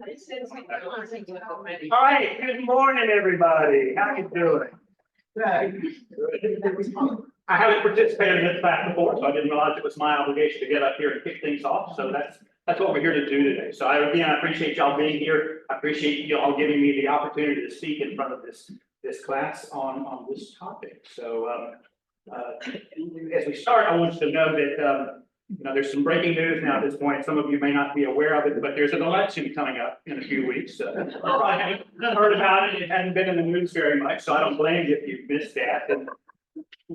All right, good morning, everybody. How you doing? I haven't participated in this class before, so I didn't realize it was my obligation to get up here and kick things off. So that's what we're here to do today. So I appreciate y'all being here. I appreciate y'all giving me the opportunity to speak in front of this class on this topic. So as we start, I want you to know that there's some breaking news now at this point. Some of you may not be aware of it, but there's an election coming up in a few weeks. You probably haven't heard about it. It hadn't been in the news very much, so I don't blame you if you've missed that. And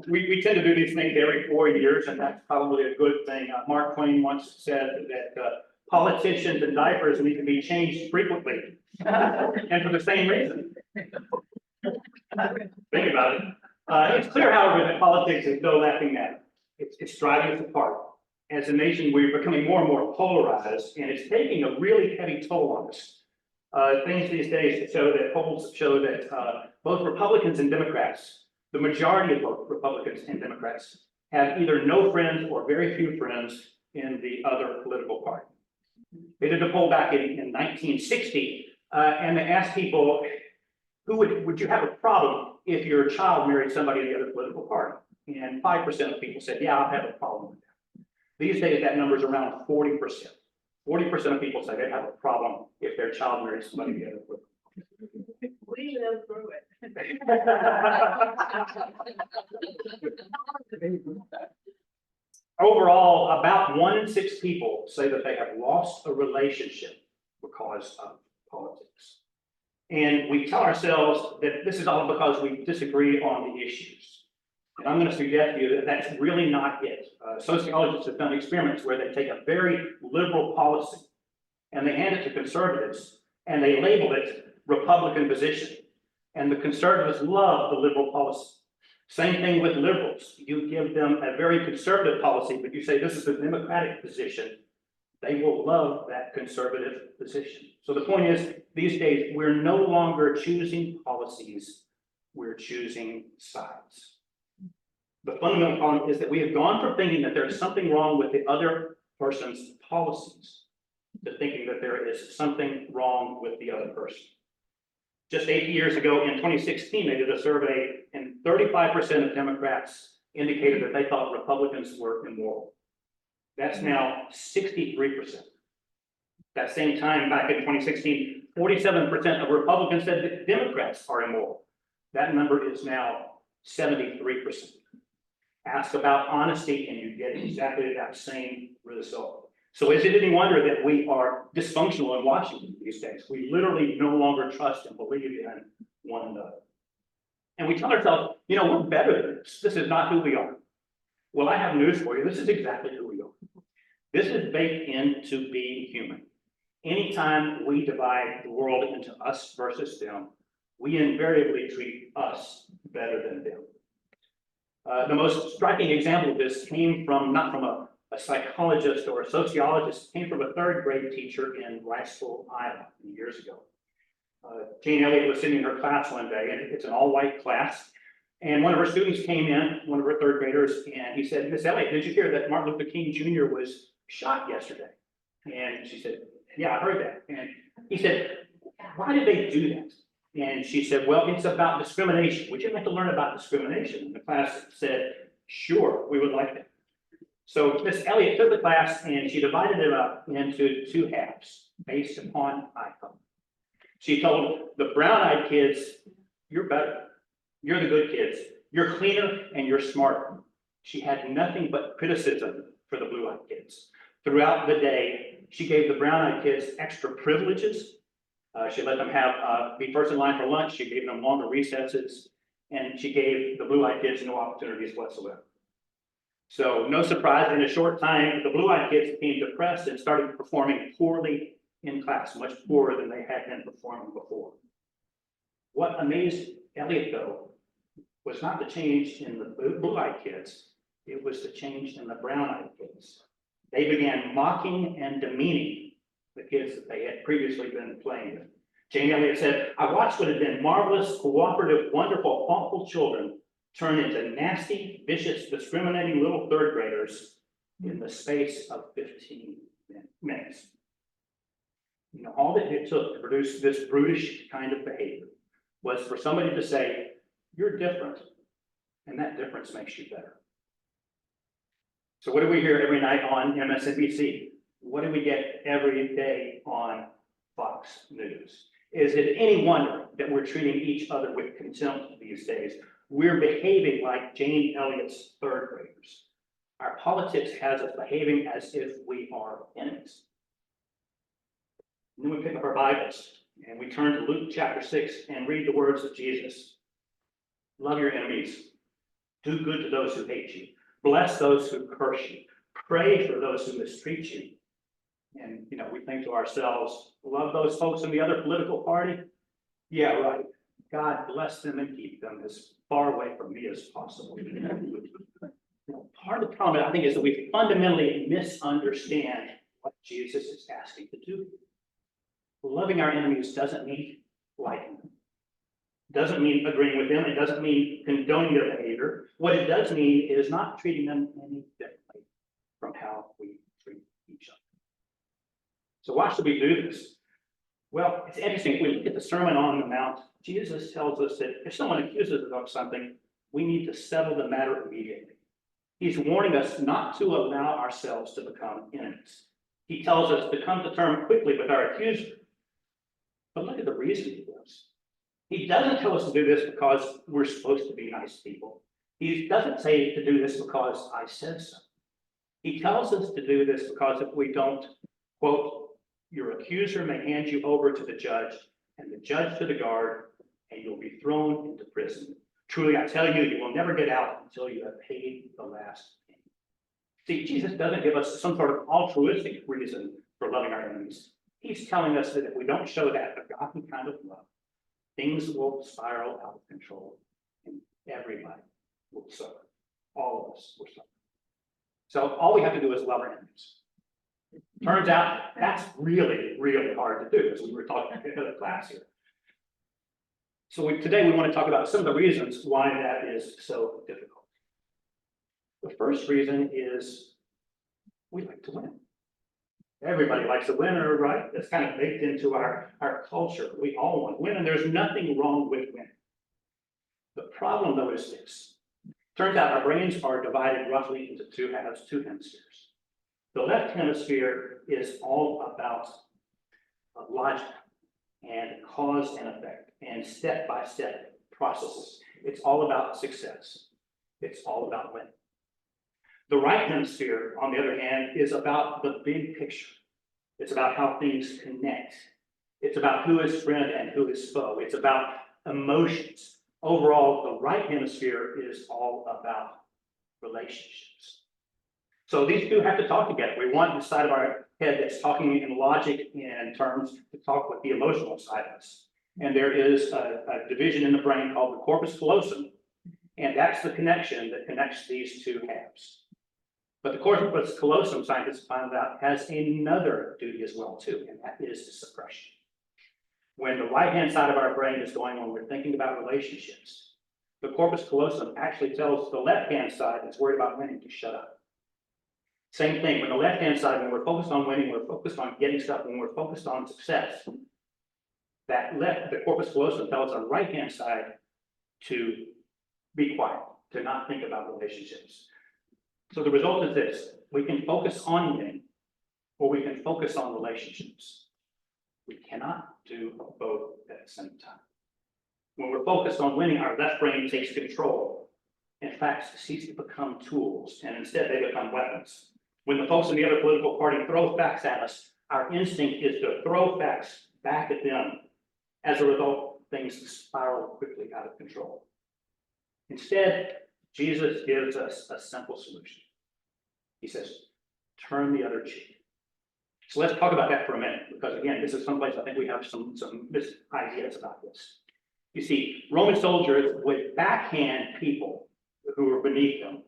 we tend to do these things every 4 years, and that's probably a good thing. Mark Twain once said that politicians and diapers need to be changed frequently, and for the same reason. Think about it. It's clear, however, that politics is no laughing matter. It's driving us apart. As a nation, we're becoming more and more polarized, and it's taking a really heavy toll on us. Things these days polls show that both Republicans and Democrats, the majority of both Republicans and Democrats, have either no friends or very few friends in the other political party. They did a poll back in 1960, and they asked people, would you have a problem if your child married somebody in the other political party? And 5% of people said, yeah, I'll have a problem with that. These days, that number is around 40%. 40% of people say they have a problem if their child marries somebody in the other political party. We live through it. Overall, about 1 in 6 people say that they have lost a relationship because of politics. And we tell ourselves that this is all because we disagree on the issues. And I'm going to suggest to you that that's really not it. Sociologists have done experiments where they take a very liberal policy and they hand it to conservatives and they label it Republican position. And the conservatives love the liberal policy. Same thing with liberals. You give them a very conservative policy, but you say this is a Democratic position. They will love that conservative position. So the point is, these days, we're no longer choosing policies, we're choosing sides. The fundamental problem is that we have gone from thinking that there is something wrong with the other person's policies to thinking that there is something wrong with the other person. Just 8 years ago, in 2016, they did a survey, and 35% of Democrats indicated that they thought Republicans were immoral. That's now 63%. That same time, back in 2016, 47% of Republicans said that Democrats are immoral. That number is now 73%. Ask about honesty, and you get exactly that same result. So is it any wonder that we are dysfunctional in Washington these days? We literally no longer trust and believe in one another. And we tell ourselves, we're better than this. This is not who we are. Well, I have news for you. This is exactly who we are. This is baked into being human. Anytime we divide the world into us versus them, we invariably treat us better than them. The most striking example of this came from, not from a psychologist or a sociologist, came from a 3rd grade teacher in Riceville, Iowa, years ago. Jane Elliott was sitting in her class one day, and it's an all-white class. And one of her students came in, one of her 3rd graders, and he said, Miss Elliott, did you hear that Martin Luther King Jr. was shot yesterday? And she said, yeah, I heard that. And he said, why did they do that? And she said, well, it's about discrimination. Would you like to learn about discrimination? And the class said, sure, we would like that. So Miss Elliott took the class and she divided it up into 2 halves based upon eye color. She told the brown-eyed kids, you're better. You're the good kids. You're cleaner and you're smarter. She had nothing but criticism for the blue-eyed kids. Throughout the day, she gave the brown-eyed kids extra privileges. She let them be first in line for lunch. She gave them longer recesses, and she gave the blue-eyed kids no opportunities whatsoever. So no surprise, in a short time, the blue-eyed kids became depressed and started performing poorly in class, much poorer than they had been performing before. What amazed Elliott, though, was not the change in the blue-eyed kids, it was the change in the brown-eyed kids. They began mocking and demeaning the kids that they had previously been playing with. Jane Elliott said, I watched what had been marvelous, cooperative, wonderful, thoughtful children turn into nasty, vicious, discriminating little 3rd graders in the space of 15 minutes. All that it took to produce this brutish kind of behavior was for somebody to say, you're different, and that difference makes you better. So what do we hear every night on MSNBC? What do we get every day on Fox News? Is it any wonder that we're treating each other with contempt these days? We're behaving like Jane Elliott's third graders. Our politics has us behaving as if we are enemies. And then we pick up our Bibles and we turn to Luke chapter 6 and read the words of Jesus. Love your enemies. Do good to those who hate you. Bless those who curse you. Pray for those who mistreat you. And, we think to ourselves, love those folks in the other political party? Yeah, right. God bless them and keep them as far away from me as possible. Part of the problem, I think, is that we fundamentally misunderstand what Jesus is asking to do. Loving our enemies doesn't mean liking them. Doesn't mean agreeing with them. It doesn't mean condoning their behavior. What it does mean is not treating them any differently from how we treat each other. So why should we do this? Well, it's interesting. If we look at the Sermon on the Mount, Jesus tells us that if someone accuses us of something, we need to settle the matter immediately. He's warning us not to allow ourselves to become enemies. He tells us to come to terms quickly with our accuser. But look at the reason he does. He doesn't tell us to do this because we're supposed to be nice people. He doesn't say to do this because I said so. He tells us to do this because if we don't, quote, your accuser may hand you over to the judge and the judge to the guard, and you'll be thrown into prison. Truly, I tell you, you will never get out until you have paid the last penny. See, Jesus doesn't give us some sort of altruistic reason for loving our enemies. He's telling us that if we don't show that agape kind of love, things will spiral out of control and everybody will suffer. All of us will suffer. So all we have to do is love our enemies. Turns out that's really, really hard to do, as we were talking in the class here. So today we want to talk about some of the reasons why that is so difficult. The first reason is we like to win. Everybody likes a winner, right? That's kind of baked into our culture. We all want to win, and there's nothing wrong with winning. The problem, though, is this. Turns out our brains are divided roughly into two hemispheres. The left hemisphere is all about logic and cause and effect and step-by-step processes. It's all about success. It's all about winning. The right hemisphere, on the other hand, is about the big picture. It's about how things connect. It's about who is friend and who is foe. It's about emotions. Overall, the right hemisphere is all about relationships. So these two have to talk together. We want the side of our head that's talking in logic and terms to talk with the emotional side of us. And there is a division in the brain called the corpus callosum, and that's the connection that connects these two halves. But the corpus callosum, scientists found out, has another duty as well too, and that is suppression. When the right-hand side of our brain is going on, we're thinking about relationships. The corpus callosum actually tells the left-hand side that's worried about winning to shut up. Same thing, when the left-hand side, when we're focused on winning, we're focused on getting stuff, when we're focused on success, the corpus callosum tells our right-hand side to be quiet, to not think about relationships. So the result is this: we can focus on winning, or we can focus on relationships. We cannot do both at the same time. When we're focused on winning, our left brain takes control. In fact, cease to become tools, and instead they become weapons. When the folks in the other political party throw facts at us, our instinct is to throw facts back at them. As a result, things spiral quickly out of control. Instead, Jesus gives us a simple solution. He says, turn the other cheek. So let's talk about that for a minute, because again, this is someplace I think we have some ideas about this. You see, Roman soldiers would backhand people who were beneath them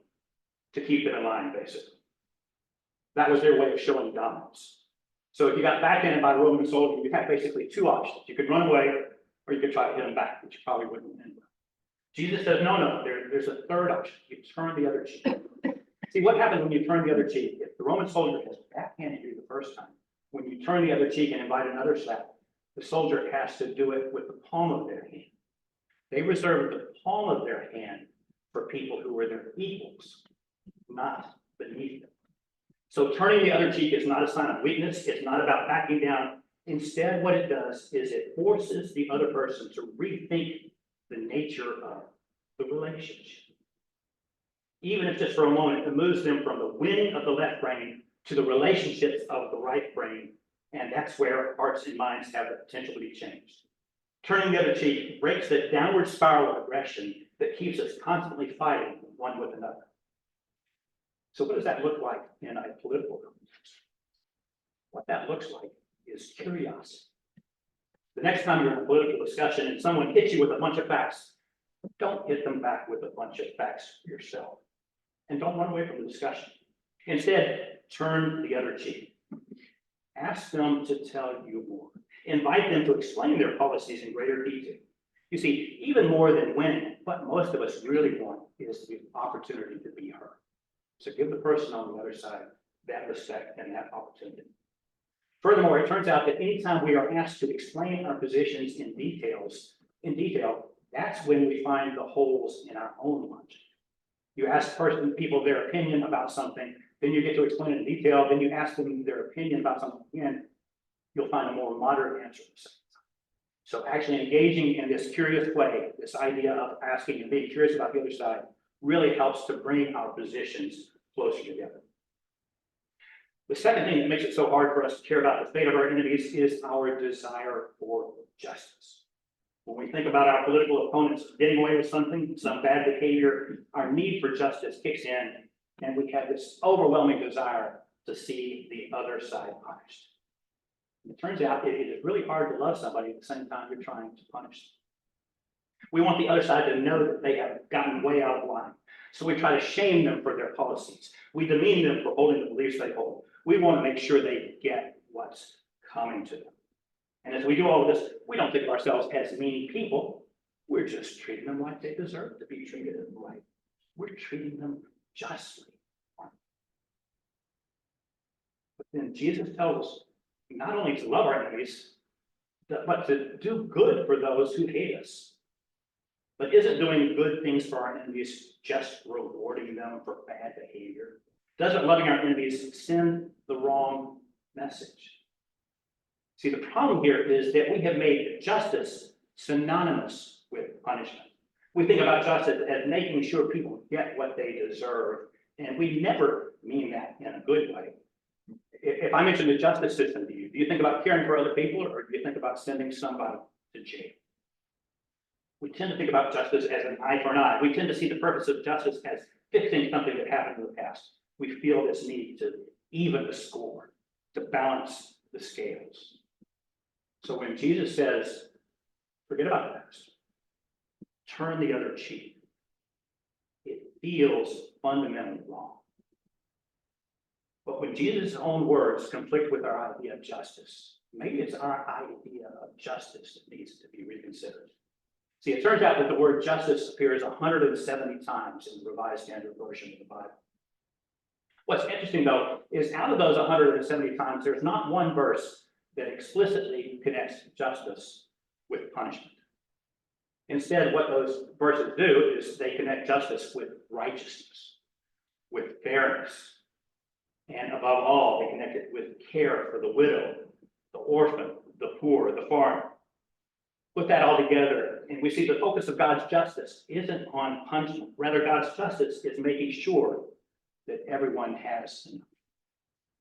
to keep them in line, basically. That was their way of showing dominance. So if you got backhanded by a Roman soldier, you had basically two options. You could run away, or you could try to hit them back, which you probably wouldn't win anyway. Jesus says, no, there's a third option. You turn the other cheek. See, what happens when you turn the other cheek? If the Roman soldier has backhanded you the first time, When you turn the other cheek and invite another slap, the soldier has to do it with the palm of their hand. They reserve the palm of their hand for people who are their equals, not beneath them. So turning the other cheek is not a sign of weakness. It's not about backing down. Instead, what it does is it forces the other person to rethink the nature of the relationship. Even if just for a moment, it moves them from the winning of the left brain to the relationships of the right brain. And that's where hearts and minds have the potential to be changed. Turning the other cheek breaks the downward spiral of aggression that keeps us constantly fighting one with another. So what does that look like in a political context? What that looks like is curiosity. The next time you're in a political discussion and someone hits you with a bunch of facts, don't hit them back with a bunch of facts yourself. And don't run away from the discussion. Instead, turn the other cheek. Ask them to tell you more. Invite them to explain their policies in greater detail. You see, even more than winning, what most of us really want is the opportunity to be heard. So give the person on the other side that respect and that opportunity. Furthermore, it turns out that anytime we are asked to explain our positions in detail, that's when we find the holes in our own logic. You ask people their opinion about something, then you get to explain it in detail, then you ask them their opinion about something again, you'll find a more moderate answer. So actually engaging in this curious way, this idea of asking and being curious about the other side, really helps to bring our positions closer together. The second thing that makes it so hard for us to care about the fate of our enemies is our desire for justice. When we think about our political opponents getting away with something, some bad behavior, our need for justice kicks in, and we have this overwhelming desire to see the other side punished. It turns out it is really hard to love somebody at the same time you're trying to punish them. We want the other side to know that they have gotten way out of line. So we try to shame them for their policies. We demean them for holding the beliefs they hold. We want to make sure they get what's coming to them. And as we do all of this, we don't think of ourselves as mean people. We're just treating them like they deserve to be treated right. We're treating them justly. But then Jesus tells us not only to love our enemies, but to do good for those who hate us. But isn't doing good things for our enemies just rewarding them for bad behavior? Doesn't loving our enemies send the wrong message? See, the problem here is that we have made justice synonymous with punishment. We think about justice as making sure people get what they deserve, and we never mean that in a good way. If I mention the justice system to you, do you think about caring for other people, or do you think about sending somebody to jail? We tend to think about justice as an eye for an eye. We tend to see the purpose of justice as fixing something that happened in the past. We feel this need to even the score, to balance the scales. So when Jesus says, forget about the past, turn the other cheek, it feels fundamentally wrong. But when Jesus' own words conflict with our idea of justice, maybe it's our idea of justice that needs to be reconsidered. See, it turns out that the word justice appears 170 times in the Revised Standard Version of the Bible. What's interesting, though, is out of those 170 times, there's not one verse that explicitly connects justice with punishment. Instead, what those verses do is they connect justice with righteousness, with fairness, and above all, they connect it with care for the widow, the orphan, the poor, the foreigner. Put that all together, and we see the focus of God's justice isn't on punishment. Rather, God's justice is making sure that everyone has enough.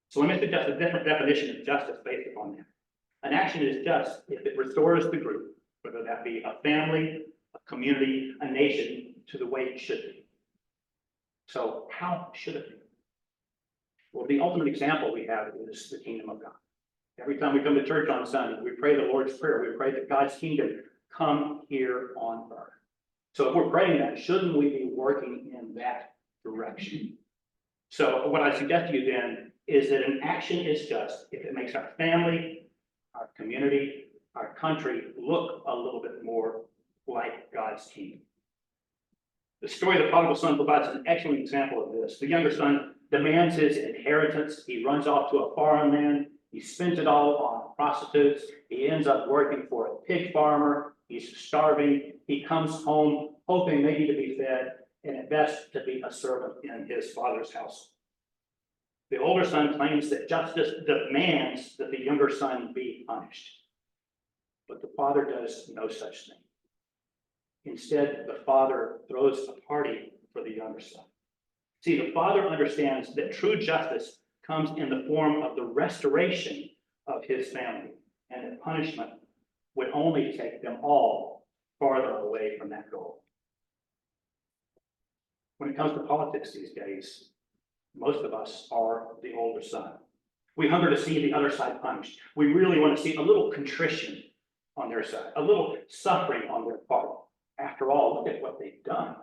So let me suggest a different definition of justice based upon that. An action is just if it restores the group, whether that be a family, a community, a nation, to the way it should be. So how should it be? Well, the ultimate example we have is the kingdom of God. Every time we come to church on Sunday, we pray the Lord's Prayer. We pray that God's kingdom come here on earth. So if we're praying that, shouldn't we be working in that direction? So what I suggest to you then is that an action is just if it makes our family, our community, our country look a little bit more like God's kingdom. The story of the prodigal son provides an excellent example of this. The younger son demands his inheritance. He runs off to a foreign land. He spends it all on prostitutes. He ends up working for a pig farmer. He's starving. He comes home hoping maybe to be fed and at best to be a servant in his father's house. The older son claims that justice demands that the younger son be punished. But the father does no such thing. Instead, the father throws a party for the younger son. See, the father understands that true justice comes in the form of the restoration of his family, and that punishment would only take them all farther away from that goal. When it comes to politics these days, most of us are the older son. We hunger to see the other side punished. We really want to see a little contrition on their side, a little suffering on their part. After all, look at what they've done.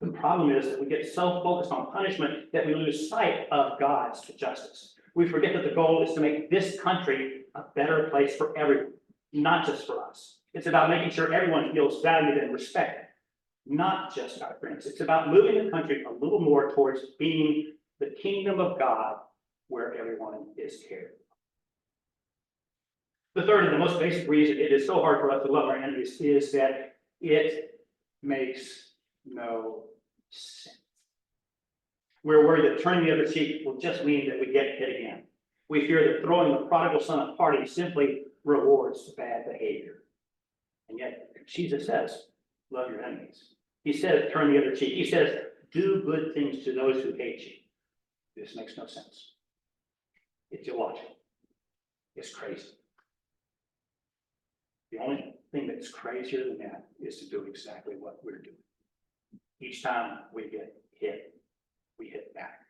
The problem is that we get so focused on punishment that we lose sight of God's justice. We forget that the goal is to make this country a better place for everyone, not just for us. It's about making sure everyone feels valued and respected, not just our friends. It's about moving the country a little more towards being the kingdom of God where everyone is cared. The third and the most basic reason it is so hard for us to love our enemies is that it makes no sense. We're worried that turning the other cheek will just mean that we get hit again. We fear that throwing the prodigal son a party simply rewards bad behavior. And yet, Jesus says, love your enemies. He says, turn the other cheek. He says, do good things to those who hate you. This makes no sense. It's illogical. It's crazy. The only thing that's crazier than that is to do exactly what we're doing. Each time we get hit, we hit back.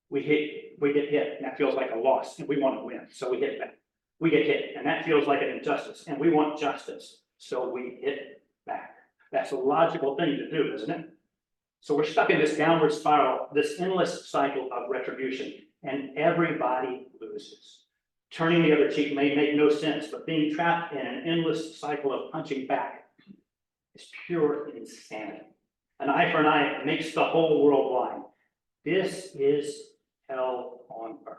We get hit, and that feels like a loss, and we want to win, so we hit back. We get hit, and that feels like an injustice, and we want justice, so we hit back. That's a logical thing to do, isn't it? So we're stuck in this downward spiral, this endless cycle of retribution, and everybody loses. Turning the other cheek may make no sense, but being trapped in an endless cycle of punching back is pure insanity. An eye for an eye makes the whole world blind. This is hell on earth.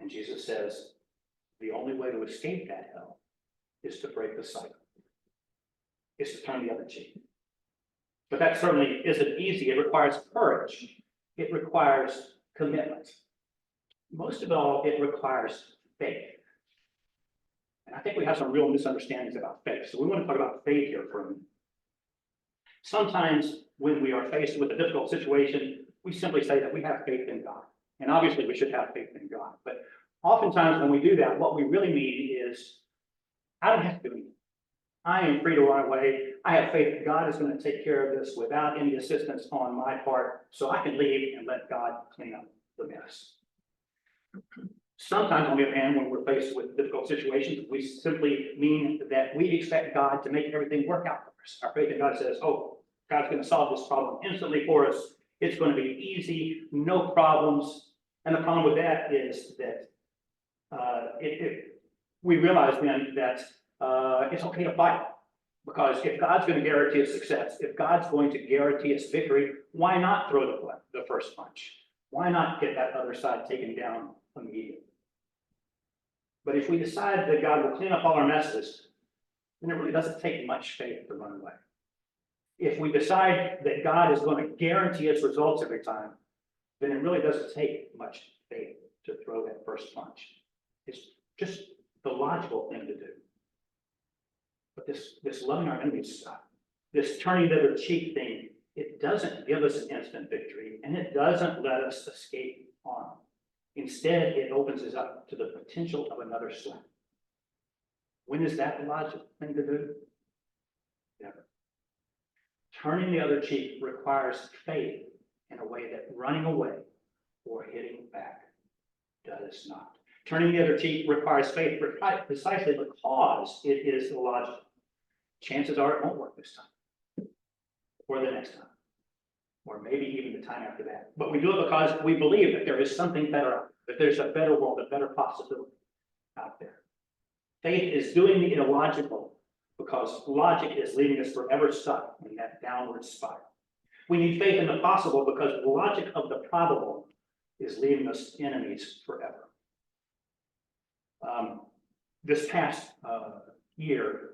And Jesus says the only way to escape that hell is to break the cycle. It's to turn the other cheek. But that certainly isn't easy. It requires courage. It requires commitment. Most of all, it requires faith. And I think we have some real misunderstandings about faith. So we want to talk about faith here for a minute. Sometimes when we are faced with a difficult situation, we simply say that we have faith in God. And obviously we should have faith in God. But oftentimes when we do that, what we really mean is, I don't have to do anything. I am free to run away. I have faith that God is going to take care of this without any assistance on my part, so I can leave and let God clean up the mess. Sometimes, on the other hand, when we're faced with difficult situations, we simply mean that we expect God to make everything work out for us. Our faith in God says, oh, God's going to solve this problem instantly for us. It's going to be easy, no problems. And the problem with that is that we realize then that it's okay to fight. Because if God's going to guarantee us success, if God's going to guarantee us victory, why not throw the first punch? Why not get that other side taken down immediately? But if we decide that God will clean up all our messes, then it really doesn't take much faith to run away. If we decide that God is going to guarantee us results every time, then it really doesn't take much faith to throw that first punch. It's just the logical thing to do. But this loving our enemies stuff, this turning the other cheek thing, it doesn't give us an instant victory, and it doesn't let us escape harm. Instead, it opens us up to the potential of another slap. When is that the logical thing to do? Never. Turning the other cheek requires faith in a way that running away or hitting back does not. Turning the other cheek requires faith precisely because it is illogical. Chances are it won't work this time, or the next time, or maybe even the time after that. But we do it because we believe that there is something better out there, that there's a better world, a better possibility out there. Faith is doing the illogical because logic is leaving us forever stuck in that downward spiral. We need faith in the possible because the logic of the probable is leaving us enemies forever. This past year,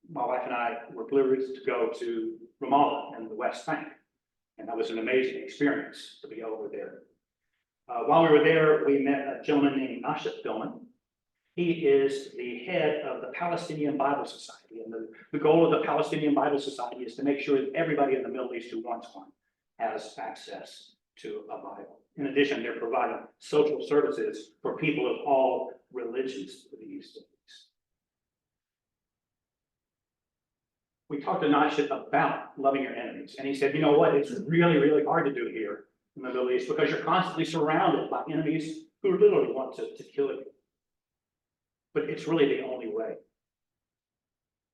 my wife and I were privileged to go to Ramallah in the West Bank, and that was an amazing experience to be over there. While we were there, we met a gentleman named Nashif Billman. He is the head of the Palestinian Bible Society, and the goal of the Palestinian Bible Society is to make sure that everybody in the Middle East who wants one has access to a Bible. In addition, they're providing social services for people of all religions these days. We talked to Nashif about loving your enemies, and he said, you know what, it's really, really hard to do here in the Middle East because you're constantly surrounded by enemies who literally want to kill you. But it's really the only way.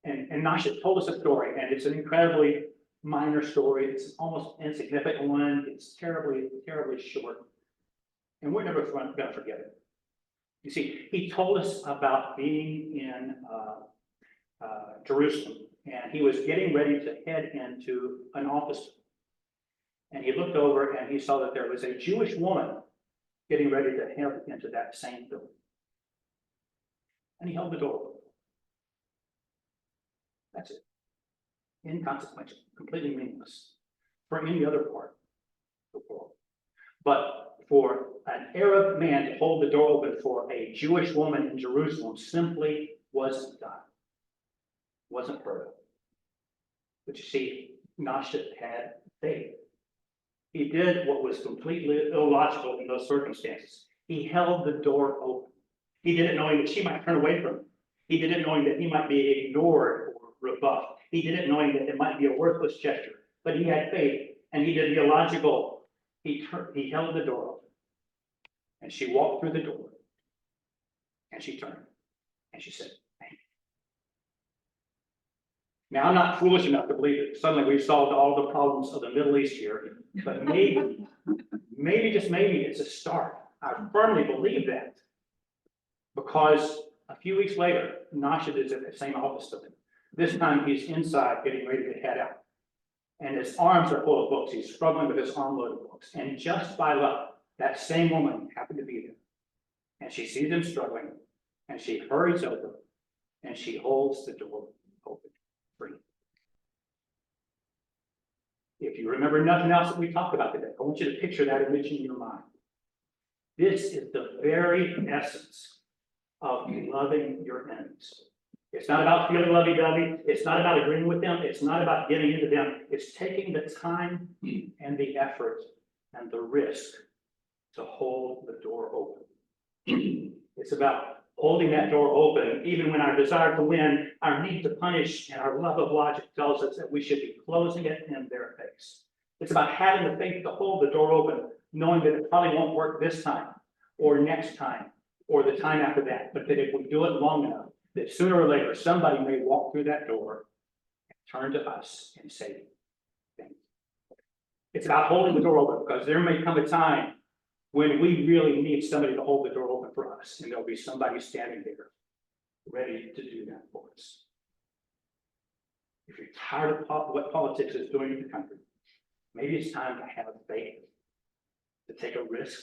And Nashif told us a story, and it's an incredibly minor story. It's almost insignificant one. It's terribly, terribly short. And we're never going to forget it. You see, he told us about being in Jerusalem, and he was getting ready to head into an office. And he looked over and he saw that there was a Jewish woman getting ready to head into that same building. And he held the door open. That's it. Inconsequential, completely meaningless for any other part of the world. But for an Arab man to hold the door open for a Jewish woman in Jerusalem simply wasn't done. Wasn't heard of. But you see, Nashif had faith. He did what was completely illogical in those circumstances. He held the door open. He did it knowing that she might turn away from him. He did it knowing that he might be ignored or rebuffed. He did it knowing that it might be a worthless gesture. But he had faith, and he did the illogical. He held the door open. And she walked through the door. And she turned. And she said, "Thank you." Now, I'm not foolish enough to believe that suddenly we've solved all the problems of the Middle East here. But maybe, just maybe, it's a start. I firmly believe that. Because a few weeks later, Nashif is at the same office with him. This time he's inside getting ready to head out. And his arms are full of books. He's struggling with his armload of books. And just by luck, that same woman happened to be there. And she sees him struggling. And she hurries over. And she holds the door open for him. If you remember nothing else that we talked about today, I want you to picture that image in your mind. This is the very essence of loving your enemies. It's not about feeling lovey-dovey. It's not about agreeing with them. It's not about getting into them. It's taking the time and the effort and the risk to hold the door open. It's about holding that door open, even when our desire to win, our need to punish, and our love of logic tells us that we should be closing it in their face. It's about having the faith to hold the door open, knowing that it probably won't work this time, or next time, or the time after that, but that if we do it long enough, that sooner or later, somebody may walk through that door and turn to us and say, "Thank you." It's about holding the door open, because there may come a time when we really need somebody to hold the door open for us, and there'll be somebody standing there ready to do that for us. If you're tired of what politics is doing in the country, maybe it's time to have faith, to take a risk,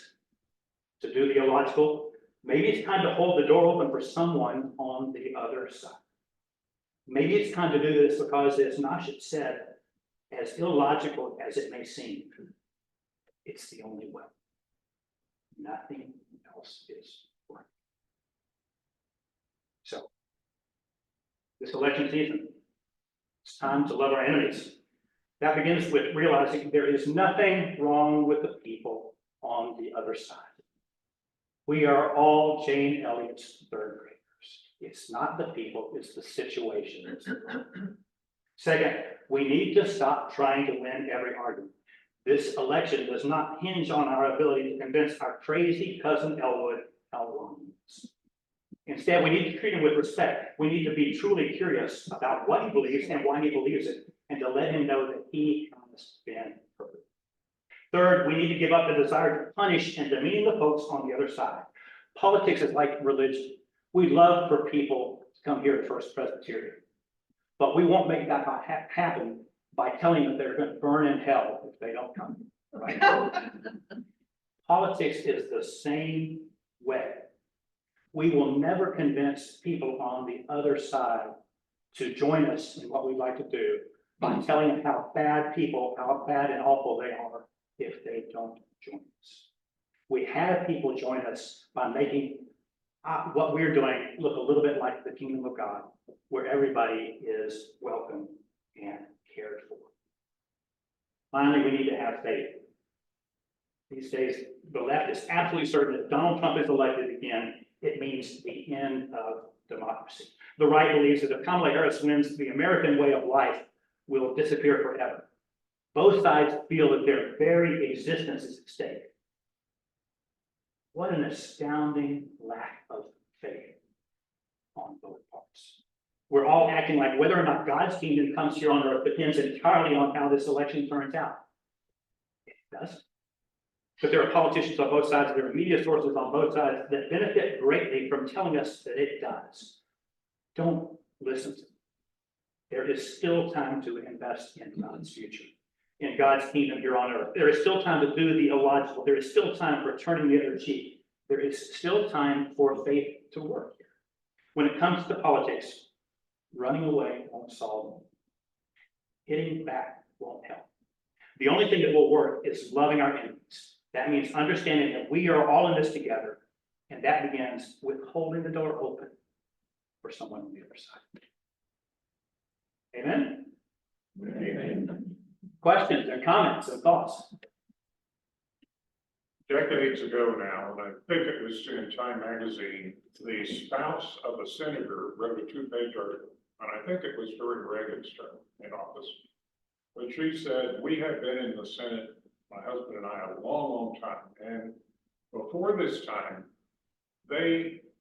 to do the illogical. Maybe it's time to hold the door open for someone on the other side. Maybe it's time to do this because, as Nashif said, as illogical as it may seem, it's the only way. Nothing else is working. So, this election season, it's time to love our enemies. That begins with realizing there is nothing wrong with the people on the other side. We are all Jane Elliott's third graders. It's not the people, it's the situation. Second, we need to stop trying to win every argument. This election does not hinge on our ability to convince our crazy cousin Elwood how wrong he is. Instead, we need to treat him with respect. We need to be truly curious about what he believes and why he believes it, and to let him know that he has been heard. Third, we need to give up the desire to punish and demean the folks on the other side. Politics is like religion. We love for people to come here to First Presbyterian, but we won't make that happen by telling them they're going to burn in hell if they don't come. Right? Politics is the same way. We will never convince people on the other side to join us in what we'd like to do by telling them how bad and awful they are if they don't join us. We have people join us by making what we're doing look a little bit like the kingdom of God, where everybody is welcome and cared for. Finally, we need to have faith. These days, the left is absolutely certain that Donald Trump is elected again. It means the end of democracy. The right believes that if Kamala Harris wins, the American way of life will disappear forever. Both sides feel that their very existence is at stake. What an astounding lack of faith on both parts. We're all acting like whether or not God's kingdom comes here on earth depends entirely on how this election turns out. It doesn't. But there are politicians on both sides, there are media sources on both sides that benefit greatly from telling us that it does. Don't listen to them. There is still time to invest in God's future, in God's kingdom here on earth. There is still time to do the illogical. There is still time for turning the other cheek. There is still time for faith to work here. When it comes to politics, running away won't solve them. Hitting back won't help. The only thing that will work is loving our enemies. That means understanding that we are all in this together, and that begins with holding the door open for someone on the other side. Amen? Amen. Questions and comments and thoughts? Decades ago now, and I think it was in Time magazine, the spouse of a senator wrote a two-page article, and I think it was during Reagan's term in office. But she said, we have been in the Senate, my husband and I, a long, long time. And before this time,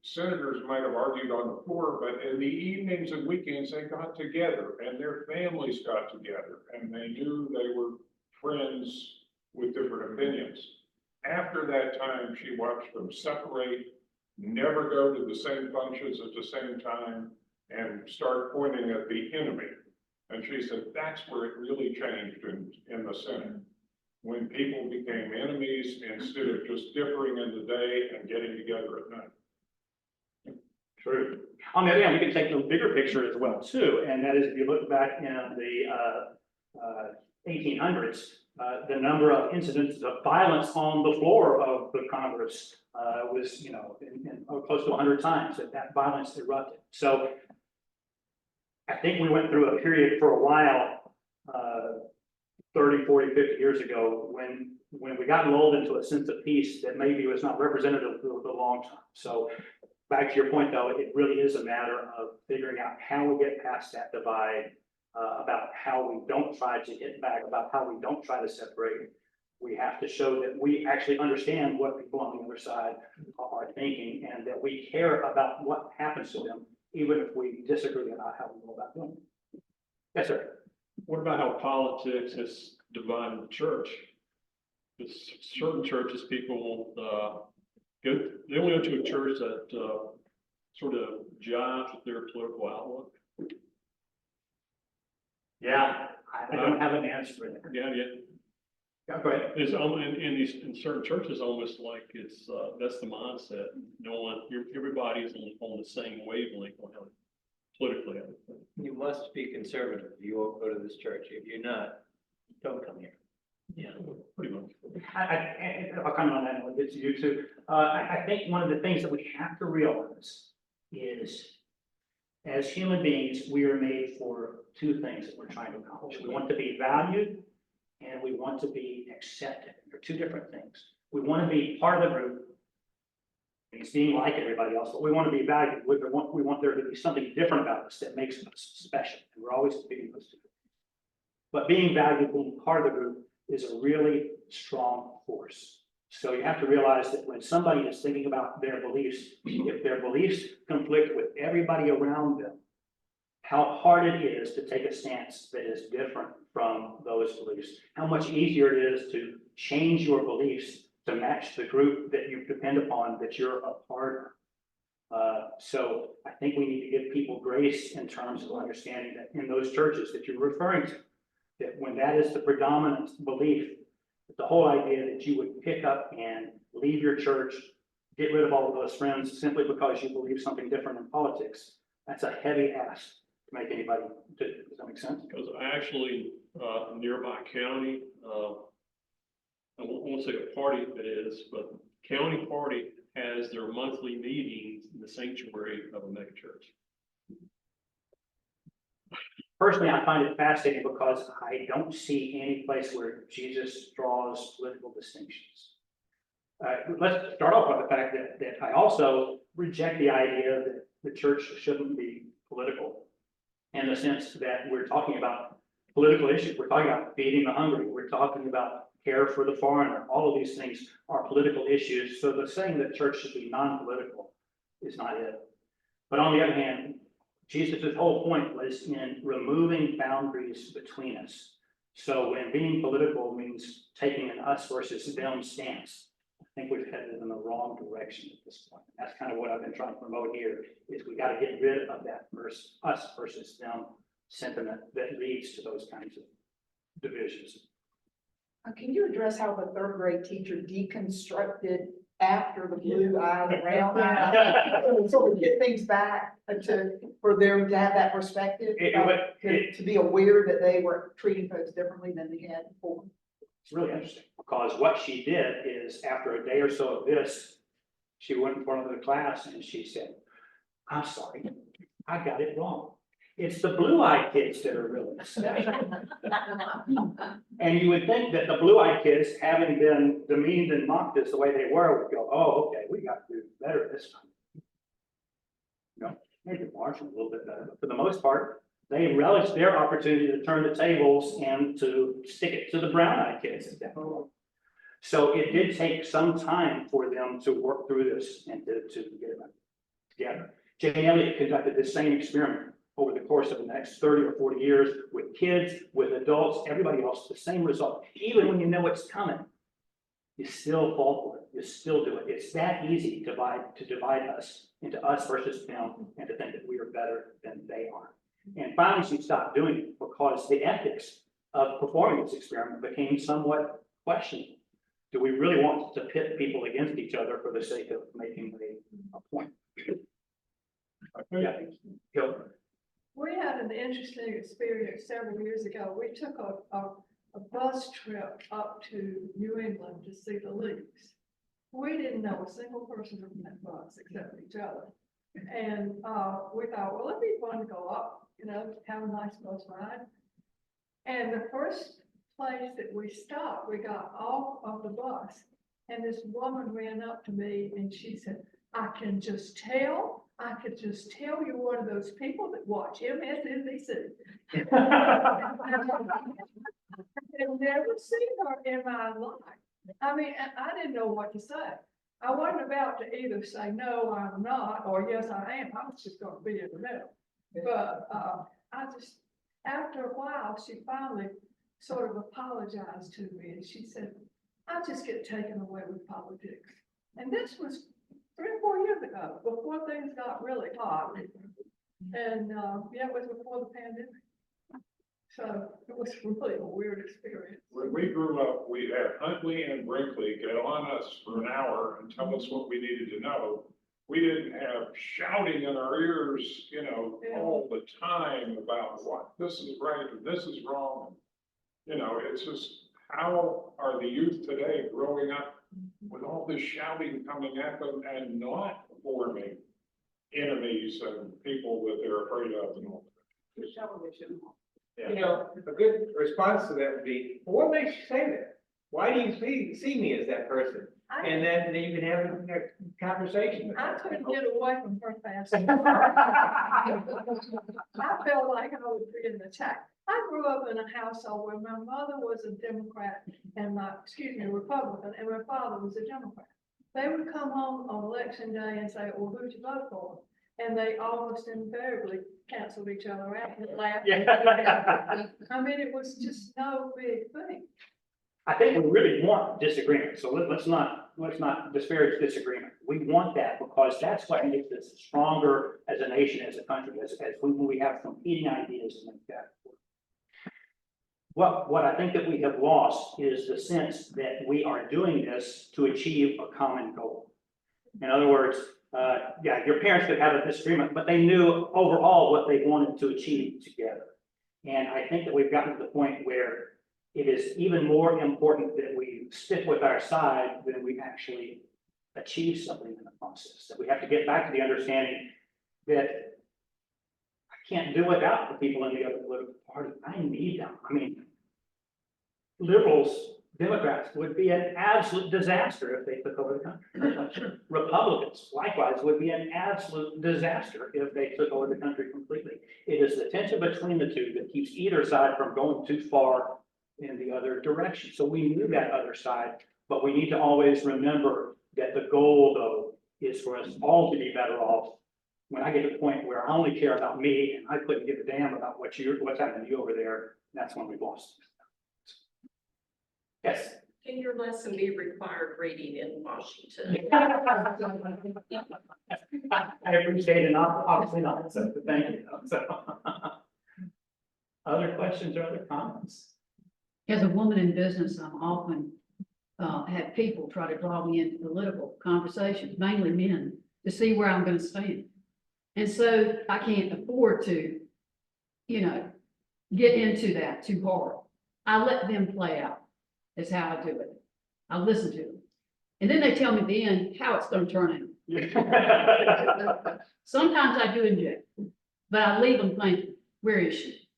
senators might have argued on the floor, but in the evenings and weekends, they got together and their families got together and they knew they were friends with different opinions. After that time, she watched them separate, never go to the same functions at the same time, and start pointing at the enemy. And she said, that's where it really changed in the Senate. When people became enemies instead of just differing in the day and getting together at night. True. On the other hand, we can take the bigger picture as well too, and that is if you look back in the 1800s, the number of incidents of violence on the floor of the Congress was, close to 100 times that violence erupted. So I think we went through a period for a while, 30, 40, 50 years ago, when we got lulled into a sense of peace that maybe was not representative of the long term. So back to your point, though, it really is a matter of figuring out how we get past that divide, about how we don't try to hit back, about how we don't try to separate. We have to show that we actually understand what people on the other side are thinking and that we care about what happens to them, even if we disagree about how we go about doing it. Yes, sir. What about how politics has divided the church? Because certain churches, people won't they only go to a church that sort of jives with their political outlook. Yeah, I don't have an answer for that. Yeah. Yeah, go ahead. It's in certain churches almost like it's that's the mindset. Everybody's on the same wavelength on how politically. You must be conservative. You won't go to this church. If you're not, don't come here. Yeah, pretty much. I'll comment on that and we'll get to you too. I think one of the things that we have to realize is, as human beings, we are made for two things that we're trying to accomplish. We want to be valued and we want to be accepted. They're two different things. We want to be part of the group. It's being like everybody else, but we want to be valued. We want there to be something different about us that makes us special. And we're always competing those two. But being valued, being part of the group, is a really strong force. So you have to realize that when somebody is thinking about their beliefs, if their beliefs conflict with everybody around them, how hard it is to take a stance that is different from those beliefs, how much easier it is to change your beliefs to match the group that you depend upon, that you're a part of. So I think we need to give people grace in terms of understanding that in those churches that you're referring to, that when that is the predominant belief, But the whole idea that you would pick up and leave your church, get rid of all of those friends simply because you believe something different in politics, that's a heavy ask to make anybody do. Does that make sense? Because actually, nearby county, I won't say a party it is, but county party has their monthly meetings in the sanctuary of a megachurch. Personally, I find it fascinating because I don't see any place where Jesus draws political distinctions. Let's start off with the fact that I also reject the idea that the church shouldn't be political in the sense that we're talking about political issues. We're talking about feeding the hungry. We're talking about care for the foreigner. All of these things are political issues. So the saying that church should be non-political is not it. But on the other hand, Jesus' whole point was in removing boundaries between us. So when being political means taking an us versus them stance, I think we've headed in the wrong direction at this point. That's kind of what I've been trying to promote here, is we got to get rid of that us versus them sentiment that leads to those kinds of divisions. Can you address how the third grade teacher deconstructed after the blue eye, the round eye? So we get things back for them to have that perspective, to be aware that they were treating folks differently than they had before. It's really interesting because what she did is after a day or so of this, she went in front of the class and she said, "I'm sorry, I got it wrong. It's the blue-eyed kids that are really special." And you would think that the blue-eyed kids, having been demeaned and mocked as the way they were, would go, "Oh, okay, we got to do better this time." No, maybe marginally a little bit better, but for the most part, they relished their opportunity to turn the tables and to stick it to the brown-eyed kids at that point. So it did take some time for them to work through this and to get it together. Jane Elliott conducted this same experiment over the course of the next 30 or 40 years with kids, with adults, everybody else, the same result. Even when you know it's coming, you still fall for it. You still do it. It's that easy to divide us into us versus them and to think that we are better than they are. And finally, she stopped doing it because the ethics of performing this experiment became somewhat questionable. Do we really want to pit people against each other for the sake of making a point? I think Yeah. Go. We had an interesting experience several years ago. We took a bus trip up to New England to see the Leagues. We didn't know a single person from that bus except each other. And we thought, well, it'd be fun to go up, have a nice bus ride. And the first place that we stopped, we got off of the bus, and this woman ran up to me and she said, I could just tell you're one of those people that watch MSNBC. I've never seen her in my life. I mean, I didn't know what to say. I wasn't about to either say, no, I'm not, or yes, I am. I was just going to be in the middle. But after a while, she finally sort of apologized to me. And she said, I just get taken away with politics. And this was 3 or 4 years ago, before things got really hot. And it was before the pandemic. So it was really a weird experience. when we grew up, we had Huntley and Brinkley get on us for an hour and tell us what we needed to know. We didn't have shouting in our ears, all the time about what this is right and this is wrong. It's just, how are the youth today growing up with all this shouting coming at them and not forming enemies and people that they're afraid of and all that? Television. A good response to that would be, well, what makes you say that? Why do you see me as that person? And then you can have a conversation. I couldn't get away from her fast. I felt like I was being attacked. I grew up in a household where my mother was a Democrat and Republican, and my father was a Democrat. They would come home on election day and say, well, who'd you vote for? And they almost invariably canceled each other out and laughed. Yeah. I mean, it was just no big thing. I think we really want disagreement, so let's not disparage disagreement. We want that because that's what makes us stronger as a nation, as a country, as when we have competing ideas like that. what I think that we have lost is the sense that we are doing this to achieve a common goal. In other words, yeah, your parents could have a disagreement, but they knew overall what they wanted to achieve together. And I think that we've gotten to the point where it is even more important that we stick with our side than we actually achieve something in the process. That we have to get back to the understanding that I can't do without the people in the other political party. I need them. I mean, liberals, Democrats would be an absolute disaster if they took over the country. Republicans, likewise, would be an absolute disaster if they took over the country completely. It is the tension between the two that keeps either side from going too far in the other direction. So we knew that other side, but we need to always remember that the goal, though, is for us all to be better off. When I get to the point where I only care about me and I couldn't give a damn about what's happening to you over there, that's when we've lost. Yes. Can your lesson be required reading in Washington? I appreciate it, obviously not, so thank you. So, other questions or other comments? As a woman in business, I'm often have people try to draw me into political conversations, mainly men, to see where I'm going to stand. And so I can't afford to, get into that too hard. I let them play out. Is how I do it. I listen to them. And then they tell me at the end how it's going to turn out. Sometimes I do inject, but I leave them thinking, where is she?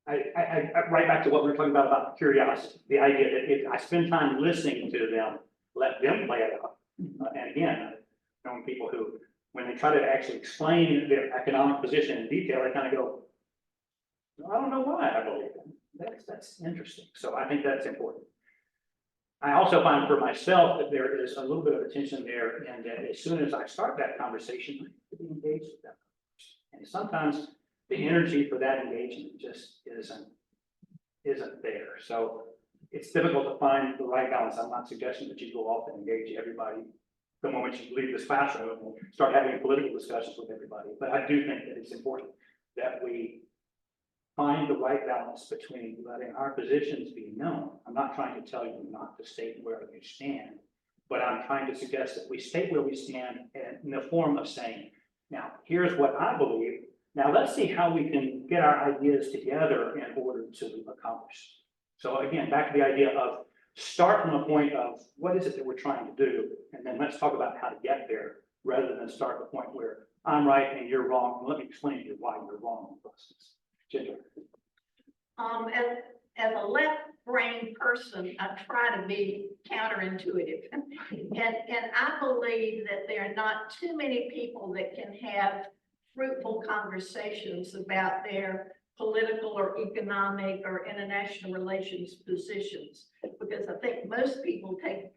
I right back to what we were talking about curiosity, the idea that if I spend time listening to them, let them play it out. And again, I've known people who, when they try to actually explain their economic position in detail, they kind of go, I don't know why I believe that. That's interesting. So I think that's important. I also find for myself that there is a little bit of a tension there, and that as soon as I start that conversation, I have to be engaged with that. And sometimes the energy for that engagement just isn't there. So it's difficult to find the right balance. I'm not suggesting that you go off and engage everybody the moment you leave this classroom and start having political discussions with everybody. But I do think that it's important that we find the right balance between letting our positions be known. I'm not trying to tell you not to state where you stand, but I'm trying to suggest that we state where we stand in the form of saying, now, here's what I believe. Now, let's see how we can get our ideas together in order to accomplish. So again, back to the idea of start from a point of what is it that we're trying to do, and then let's talk about how to get there, rather than start at the point where I'm right and you're wrong. Let me explain to you why you're wrong in the process. Ginger. As a left-brain person, I try to be counterintuitive. And I believe that there are not too many people that can have fruitful conversations about their political or economic or international relations positions, because I think most people take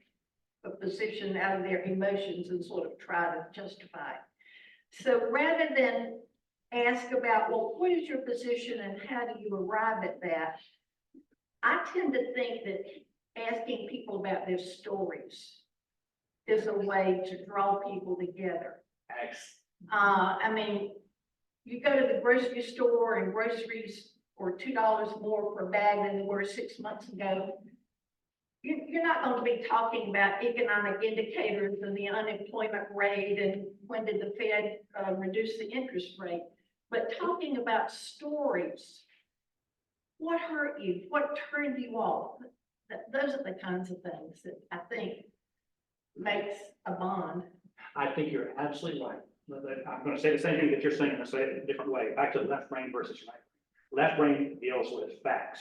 a position out of their emotions and sort of try to justify it. So rather than ask about, well, what is your position and how do you arrive at that? I tend to think that asking people about their stories is a way to draw people together. I mean, you go to the grocery store and groceries are $2 more per bag than they were 6 months ago. You're not going to be talking about economic indicators and the unemployment rate and when did the Fed reduce the interest rate. But talking about stories, what hurt you? What turned you off? Those are the kinds of things that I think makes a bond. I think you're absolutely right. I'm going to say the same thing that you're saying, I'm going to say it in a different way. Back to left brain versus right. Left brain deals with facts,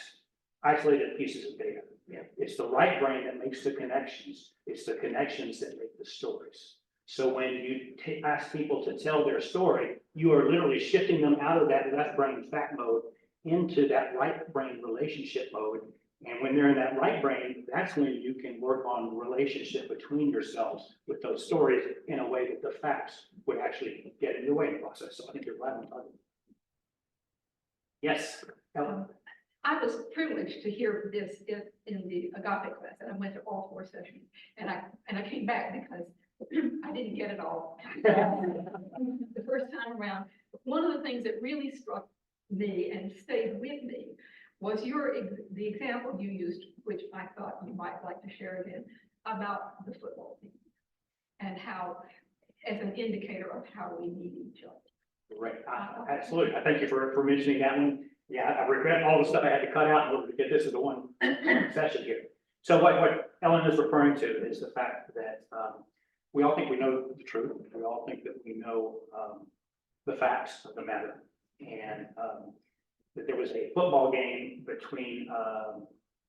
isolated pieces of data. Yeah. It's the right brain that makes the connections. It's the connections that make the stories. So when you ask people to tell their story, you are literally shifting them out of that left brain fact mode into that right brain relationship mode. And when they're in that right brain, that's when you can work on the relationship between yourselves with those stories in a way that the facts would actually get in your way in the process. So I think you're right on target. Yes, Ellen. I was privileged to hear this in the agape class, and I went to all 4 sessions, and I came back because I didn't get it all the first time around. One of the things that really struck me and stayed with me was the example you used, which I thought you might like to share again, about the football team and how, as an indicator of how we need each other. Right, absolutely. I thank you for mentioning that one. Yeah, I regret all the stuff I had to cut out in order to get this into one session here. So what Ellen is referring to is the fact that we all think we know the truth. We all think that we know the facts of the matter. And that there was a football game between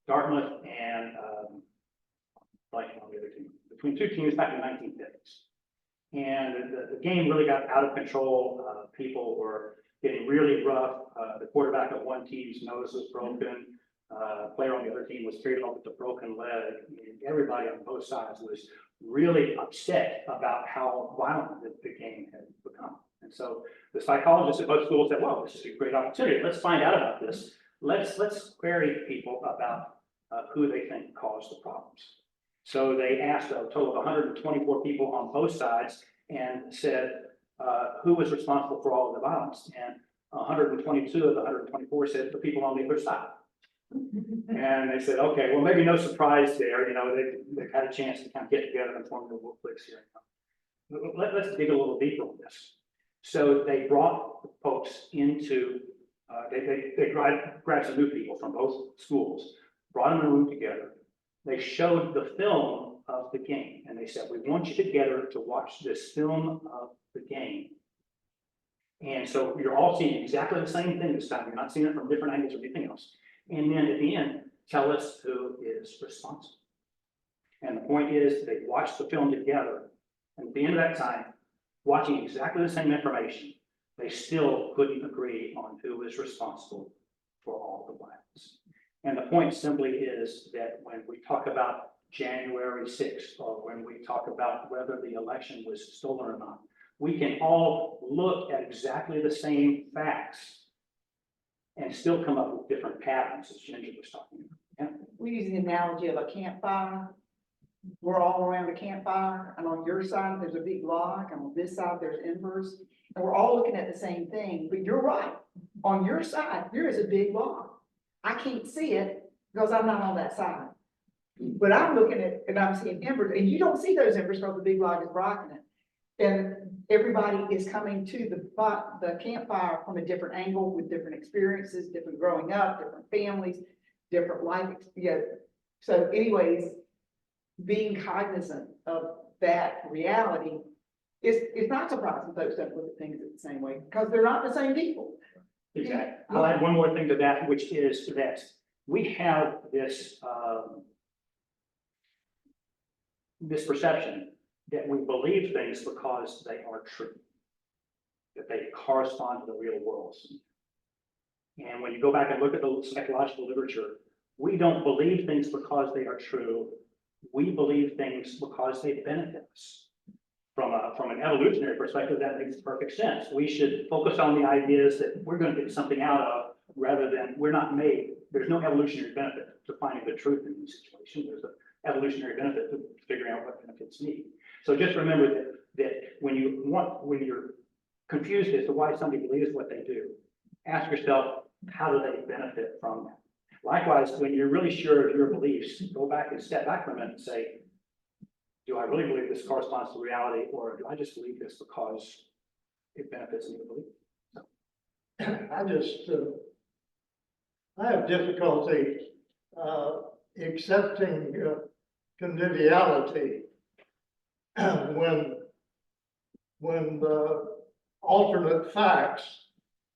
Dartmouth and blanking on the other team, between two teams back in the 1950s. And the game really got out of control. People were getting really rough. The quarterback of one team's nose was broken. Player on the other team was carried off with a broken leg. And everybody on both sides was really upset about how violent the game had become. And so the psychologists at both schools said, well, this is a great opportunity. Let's find out about this. Let's query people about who they think caused the problems. So they asked a total of 124 people on both sides and said, who was responsible for all of the violence? And 122 of the 124 said the people on the other side. And they said, okay, well, maybe no surprise there. You know, they've had a chance to kind of get together and form the little cliques here. Let's dig a little deeper on this. So they brought the folks into, they grabbed some new people from both schools, brought them in a room together. They showed the film of the game, and they said, we want you together to watch this film of the game. And so you're all seeing exactly the same thing this time. You're not seeing it from different angles or anything else. And then at the end, tell us who is responsible. And the point is, they watched the film together. And at the end of that time, watching exactly the same information, they still couldn't agree on who is responsible for all the violence. And the point simply is that when we talk about January 6th, or when we talk about whether the election was stolen or not, we can all look at exactly the same facts and still come up with different patterns, as Ginger was talking about. Yeah? We use the analogy of a campfire. We're all around a campfire, and on your side, there's a big log, and on this side, there's embers, and we're all looking at the same thing, but you're right. On your side, there is a big log. I can't see it because I'm not on that side. But I'm looking at, and I'm seeing embers, and you don't see those embers because the big log is blocking it. And everybody is coming to the campfire from a different angle with different experiences, different growing up, different families, different life. So anyways, being cognizant of that reality is not surprising folks don't look at things the same way because they're not the same people. Exactly. I'll add one more thing to that, which is that we have this this perception that we believe things because they are true, that they correspond to the real world. And when you go back and look at the psychological literature, we don't believe things because they are true. We believe things because they benefit us. From an evolutionary perspective, that makes perfect sense. We should focus on the ideas that we're going to get something out of rather than we're not made. There's no evolutionary benefit to finding the truth in these situations. There's an evolutionary benefit to figuring out what benefits need. So just remember that when you're confused as to why somebody believes what they do, ask yourself, how do they benefit from that? Likewise, when you're really sure of your beliefs, go back and step back from it and say, do I really believe this corresponds to reality, or do I just believe this because it benefits me to believe? I have difficulty accepting conviviality when the alternate facts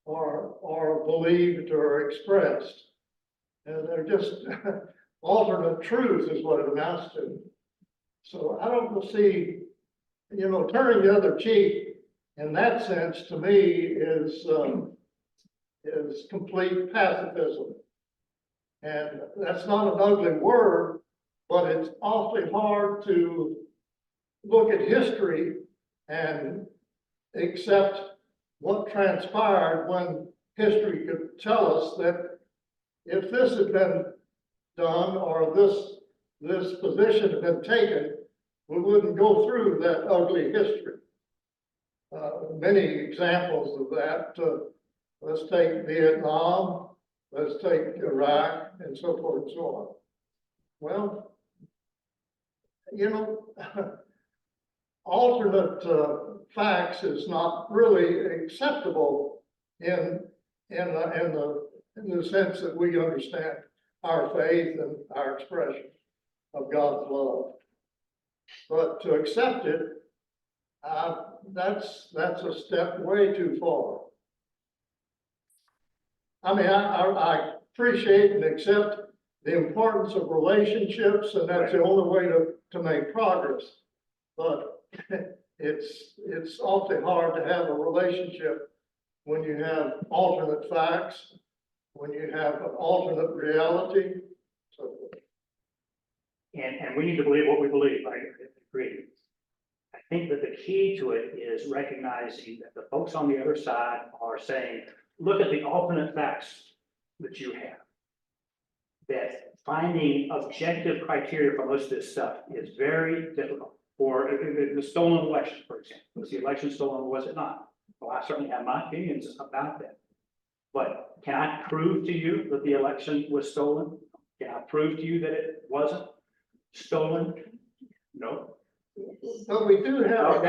are believed or expressed. And they're just alternate truth is what it amounts to. So I don't see, turning the other cheek in that sense to me is complete pacifism. And that's not an ugly word, but it's awfully hard to look at history and accept what transpired when history could tell us that if this had been done or this position had been taken, we wouldn't go through that ugly history. Many examples of that. Let's take Vietnam. let's take Iraq and so forth and so on. Well, you know, alternate facts is not really acceptable in the sense that we understand our faith and our expression of God's love. But to accept it, that's a step way too far. I mean, I appreciate and accept the importance of relationships, and that's the only way to make progress. But it's awfully hard to have a relationship when you have alternate facts, when you have an alternate reality. So, And we need to believe what we believe, I agree. I think that the key to it is recognizing that the folks on the other side are saying, look at the alternate facts that you have. That finding objective criteria for most of this stuff is very difficult. For the stolen election, for example, was the election stolen or was it not? Well, I certainly have my opinions about that. But can I prove to you that the election was stolen? Can I prove to you that it wasn't stolen? No. but we do have.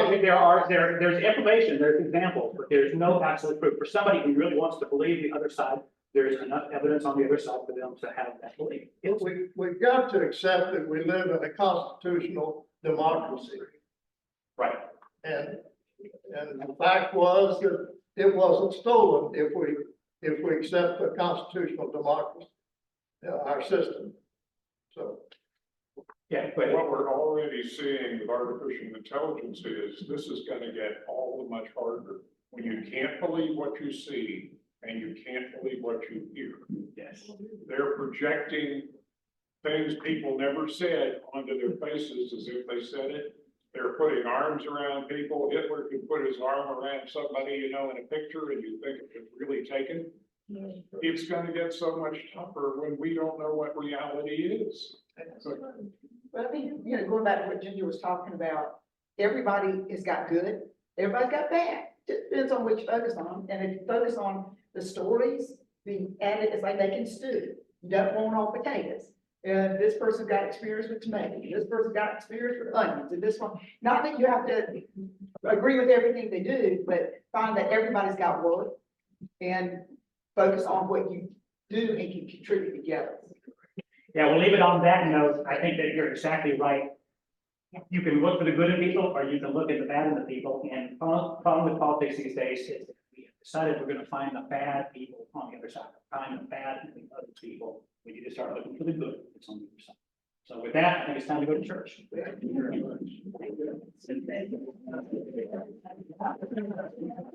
There's information, there's examples, but there's no absolute proof. For somebody who really wants to believe the other side, there's enough evidence on the other side for them to have that belief. We've got to accept that we live in a constitutional democracy. Right. And the fact was that it wasn't stolen if we accept the constitutional democracy, our system. So. Yeah, but What we're already seeing with artificial intelligence is this is gonna get all the much harder. When you can't believe what you see and you can't believe what you hear. yes. They're projecting things people never said onto their faces as if they said it. They're putting arms around people. Hitler could put his arm around somebody, you know, in a picture and you think it's really taken. It's gonna get so much tougher when we don't know what reality is. But I think, you know, going back to what Ginger was talking about, everybody has got good, everybody's got bad. Just depends on what you focus on. And if you focus on the stories, it's like making stew. You don't want all potatoes. And this person got experience with tomato, this person got experience with onions, and this one, not that you have to agree with everything they do, but find that everybody's got worth and focus on what you do and can contribute together. Yeah, we'll leave it on that note. I think that you're exactly right. You can look for the good in people, or you can look at the bad in the people, and the problem with politics these days is that we have decided we're gonna find the bad people on the other side, find the bad in the other people. We need to start looking for the good that's on the other side. So with that, I think it's time to go to church. Thank you very much.